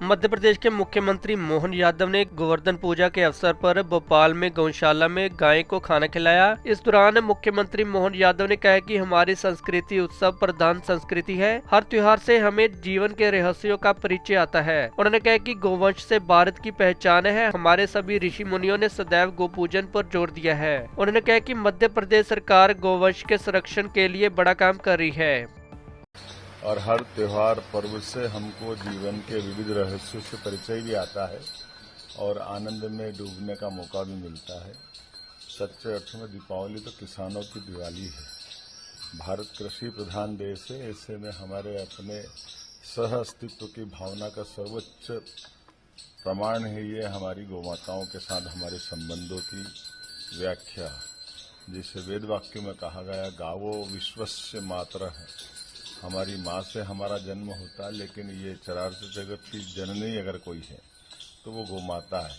मध्य प्रदेश के मुख्यमंत्री मोहन यादव ने गोवर्धन पूजा के अवसर पर भोपाल में गौशाला में गाय को खाना खिलाया। इस दौरान मुख्यमंत्री मोहन यादव ने कहा कि हमारी संस्कृति उत्सव प्रधान संस्कृति है। हर त्योहार से हमें जीवन के रहस्यों का परिचय आता है। उन्होंने कहा कि गोवंश से भारत की पहचान है। हमारे सभी ऋषि मुनियों ने सदैव गो पूजन पर जोर दिया है। उन्होंने कहा कि मध्य प्रदेश सरकार गोवंश के संरक्षण के लिए बड़ा काम कर रही है और हर त्योहार पर्व से हमको जीवन के विविध रहस्यों से परिचय भी आता है और आनंद में डूबने का मौका भी मिलता है। सच्चे अर्थ में दीपावली तो किसानों की दिवाली है। भारत कृषि प्रधान देश है, ऐसे में हमारे अपने सह अस्तित्व की भावना का सर्वोच्च प्रमाण है ये हमारी गौमाताओं के साथ हमारे संबंधों की व्याख्या, जिसे वेद वाक्य में कहा गया गावो विश्वस्य मातरः। हमारी माँ से हमारा जन्म होता है, लेकिन ये चराचर जगत की जननी अगर कोई है तो वो गौमाता है।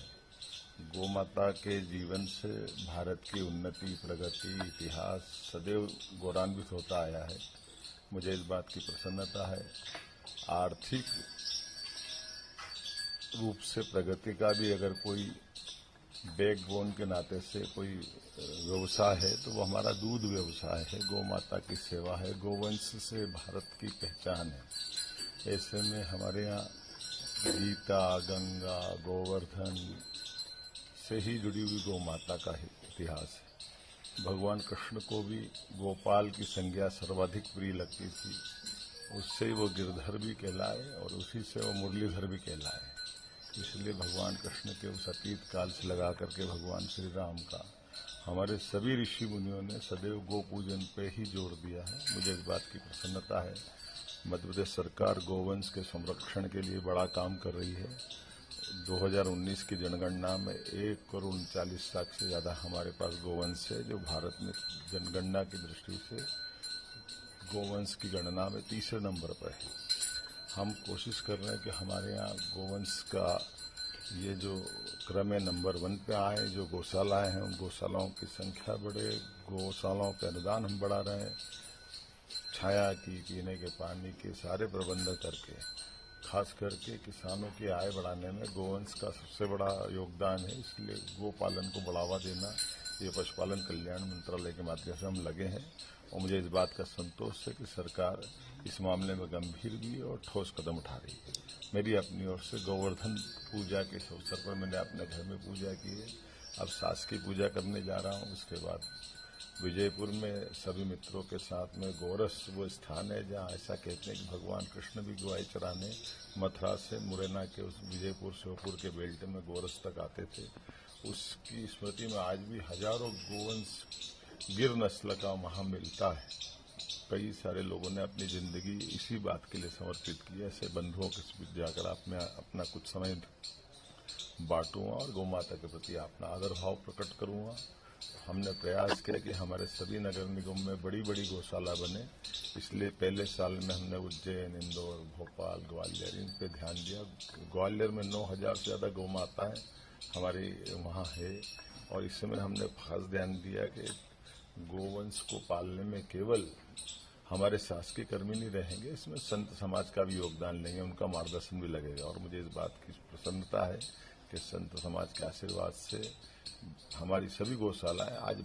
गौमाता के जीवन से भारत की उन्नति, प्रगति, इतिहास सदैव गौरवान्वित होता आया है। मुझे इस बात की प्रसन्नता है। आर्थिक रूप से प्रगति का भी अगर कोई बैकबोन के नाते से कोई व्यवसाय है तो वो हमारा दूध व्यवसाय है, गौ माता की सेवा है। गोवंश से भारत की पहचान है। ऐसे में हमारे यहाँ गीता, गंगा, गोवर्धन से ही जुड़ी हुई गौ माता का इतिहास है। भगवान कृष्ण को भी गोपाल की संज्ञा सर्वाधिक प्रिय लगती थी। उससे ही वो गिरधर भी कहलाए और उसी से वो मुरलीधर भी कहलाए। इसलिए भगवान कृष्ण के उस अतीत काल से लगा करके भगवान श्री राम का हमारे सभी ऋषि मुनियों ने सदैव गो पूजन पे ही जोर दिया है। मुझे इस बात की प्रसन्नता है। मध्य प्रदेश सरकार गोवंश के संरक्षण के लिए बड़ा काम कर रही है। 2019 की जनगणना में 1,39,00,000 से ज़्यादा हमारे पास गोवंश है, जो भारत में जनगणना की दृष्टि से गोवंश की गणना में तीसरे नंबर पर है। हम कोशिश कर रहे हैं कि हमारे यहाँ गोवंश का ये जो क्रम है नंबर 1 पे आए। जो गौशालाएं हैं उन गौशालाओं की संख्या बढ़े, गौशालाओं पे अनुदान हम बढ़ा रहे हैं। छाया की, पीने के पानी के सारे प्रबंध करके, खास करके किसानों की आय बढ़ाने में गोवंश का सबसे बड़ा योगदान है। इसलिए गोपालन को बढ़ावा देना ये पशुपालन कल्याण मंत्रालय के माध्यम से हम लगे हैं। और मुझे इस बात का संतोष है कि सरकार इस मामले में गंभीर भी और ठोस कदम उठा रही है। मैं भी अपनी ओर से गोवर्धन पूजा के अवसर पर मैंने अपने घर में पूजा की है। अब सास की पूजा करने जा रहा हूँ। उसके बाद विजयपुर में सभी मित्रों के साथ में गोरस वो स्थान है जहाँ ऐसा कहते हैं कि भगवान कृष्ण भी गाय चराने मथुरा से मुरैना के उस विजयपुर श्योपुर के बेल्ट में गोरस तक आते थे। उसकी स्मृति में आज भी हजारों गोवंश गिर नस्ल का वहाँ मिलता है। कई सारे लोगों ने अपनी जिंदगी इसी बात के लिए समर्पित की है। ऐसे बंधुओं के बीच जाकर आप में अपना कुछ समय बांटूंगा और गौ माता के प्रति अपना आदर भाव प्रकट करूंगा। हमने प्रयास किया कि हमारे सभी नगर निगम में बड़ी बड़ी गौशाला बने। इसलिए पहले साल में हमने उज्जैन, इंदौर, भोपाल, ग्वालियर इन पे ध्यान दिया। ग्वालियर में 9,000 से ज़्यादा गौ माताएं हमारी वहाँ है और इस समय हमने खास ध्यान दिया कि गोवंश को पालने में केवल हमारे शासकीय कर्मी नहीं रहेंगे, इसमें संत समाज का भी योगदान लेंगे, उनका मार्गदर्शन भी लगेगा। और मुझे इस बात की प्रसन्नता है कि संत समाज के आशीर्वाद से हमारी सभी गौशालाएं आज